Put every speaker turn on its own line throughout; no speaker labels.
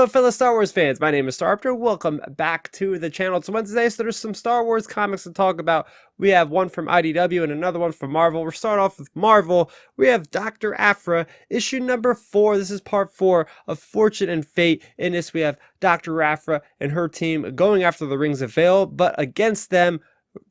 Hello fellow Star Wars fans, my name is Starrapter. Welcome back to the channel. It's Wednesday, so there's some Star Wars comics to talk about. We have one from IDW and another one from Marvel. We'll start off with Marvel. We have Doctor Aphra, issue number 4. This is part 4 of Fortune and Fate. In this we have Doctor Aphra and her team going after the Rings of Vaale, but against them,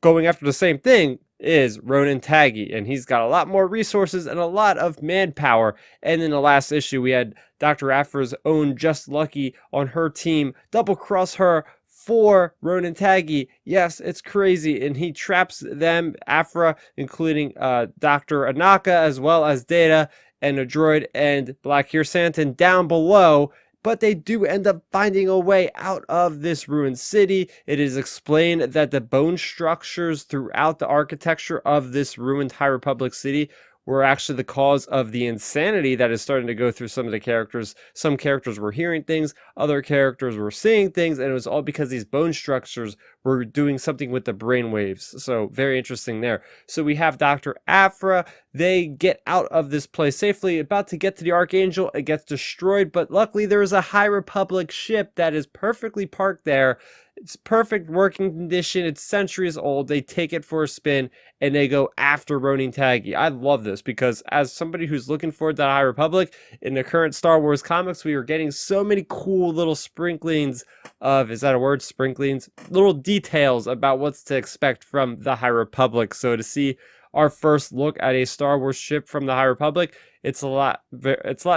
going after the same thing, is Ronen Tagge, and he's got a lot more resources and a lot of manpower. And in the last issue, we had Dr. Aphra's own Just Lucky on her team double cross her for Ronen Tagge. Yes, it's crazy, and he traps them, Aphra, including Dr. Anaka, as well as Data and a droid and Black Santan down below. But they do end up finding a way out of this ruined city. It is explained that the bone structures throughout the architecture of this ruined High Republic city were actually the cause of the insanity that is starting to go through some of the characters. Some characters were hearing things, other characters were seeing things, and it was all because these bone structures were doing something with the brain waves. So very interesting there. So we have Dr. Aphra. They get out of this place safely, about to get to the Archangel. It gets destroyed, but luckily there is a High Republic ship that is perfectly parked there. It's perfect working condition. It's centuries old. They take it for a spin and they go after Ronen Tagge. I love this because as somebody who's looking forward to the High Republic, in the current Star Wars comics, we are getting so many cool little sprinklings of, is that a word? Sprinklings? Little details about what's to expect from the High Republic. So to see our first look at a Star Wars ship from the High Republic, it's a lot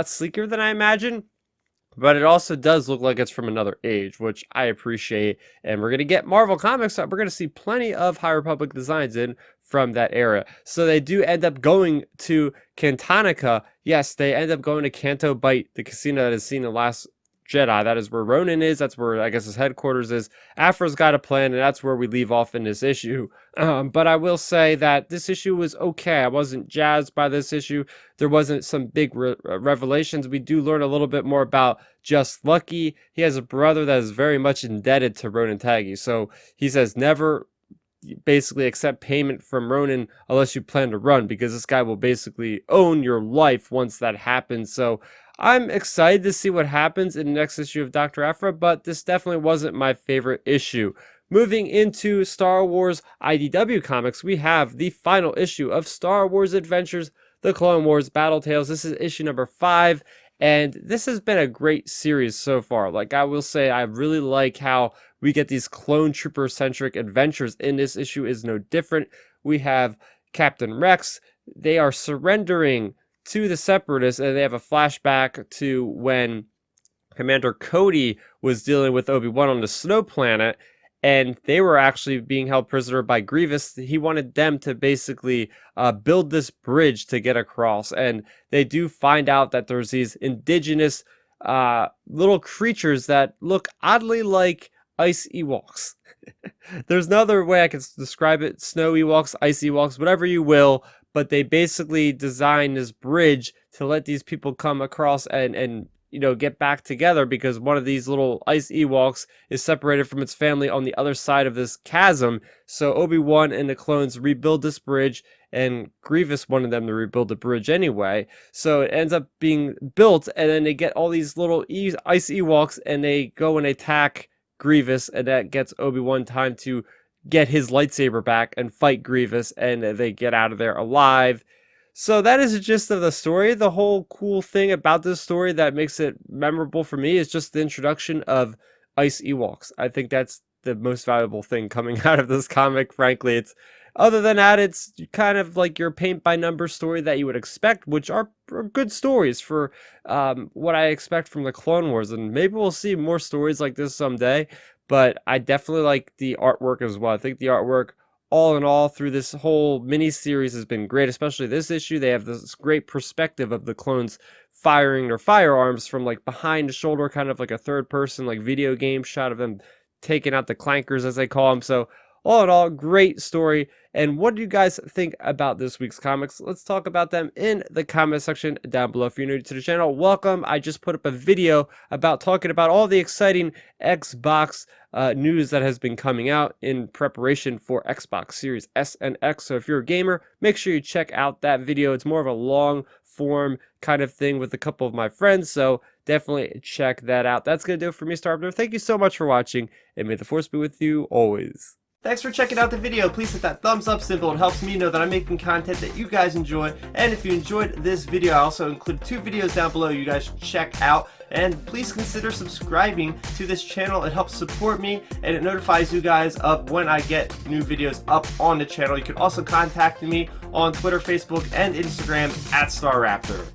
sleeker than I imagine. But it also does look like it's from another age, which I appreciate. And we're going to get Marvel Comics. We're going to see plenty of High Republic designs in from that era. So they do end up going to Cantonica. Yes, they end up going to Canto Bight, the casino that is seen in The Last Jedi. That is where Ronan is. That's where, I guess, his headquarters is. Aphra's got a plan, and that's where we leave off in this issue. But I will say that this issue was okay. I wasn't jazzed by this issue. There wasn't some big revelations. We do learn a little bit more about Just Lucky. He has a brother that is very much indebted to Ronen Tagge. So he says never basically accept payment from Ronan unless you plan to run, because this guy will basically own your life once that happens. So I'm excited to see what happens in the next issue of Dr. Aphra, but this definitely wasn't my favorite issue. Moving into Star Wars IDW comics, we have the final issue of Star Wars Adventures, The Clone Wars Battle Tales. This is issue number 5, and this has been a great series so far. Like, I will say, I really like how we get these clone trooper-centric adventures. In this issue is no different. We have Captain Rex. They are surrendering to the Separatists, and they have a flashback to when Commander Cody was dealing with Obi-Wan on the Snow Planet, and they were actually being held prisoner by Grievous. He wanted them to basically build this bridge to get across, and they do find out that there's these indigenous little creatures that look oddly like ice Ewoks. There's no other way I can describe it. Snow Ewoks, ice Ewoks, whatever you will. But they basically designed this bridge to let these people come across and you know, get back together, because one of these little ice Ewoks is separated from its family on the other side of this chasm. So Obi-Wan and the clones rebuild this bridge, and Grievous wanted them to rebuild the bridge anyway. So it ends up being built, and then they get all these little ice Ewoks, and they go and attack Grievous, and that gets Obi-Wan time to get his lightsaber back and fight Grievous, and they get out of there alive. So that is the gist of the story. The whole cool thing about this story that makes it memorable for me is just the introduction of ice Ewoks. I think that's the most valuable thing coming out of this comic, frankly. It's, other than that, it's kind of like your paint-by-number story that you would expect, which are good stories for what I expect from the Clone Wars. And maybe we'll see more stories like this someday. But I definitely like the artwork as well. I think the artwork, all in all, through this whole mini-series has been great, especially this issue. They have this great perspective of the clones firing their firearms from, like, behind the shoulder, kind of like a third-person, like, video game shot of them taking out the clankers, as they call them. So, all in all, great story. And what do you guys think about this week's comics? Let's talk about them in the comment section down below. If you're new to the channel, welcome. I just put up a video about talking about all the exciting Xbox news that has been coming out in preparation for Xbox Series S and X. So if you're a gamer, make sure you check out that video. It's more of a long form kind of thing with a couple of my friends, so definitely check that out. That's going to do it for me, Starrapter. Thank you so much for watching, and may the Force be with you always. Thanks for checking out the video. Please hit that thumbs up symbol. It helps me know that I'm making content that you guys enjoy. And if you enjoyed this video, I also include 2 videos down below you guys should check out. And please consider subscribing to this channel. It helps support me, and it notifies you guys of when I get new videos up on the channel. You can also contact me on Twitter, Facebook, and Instagram at Starrapter.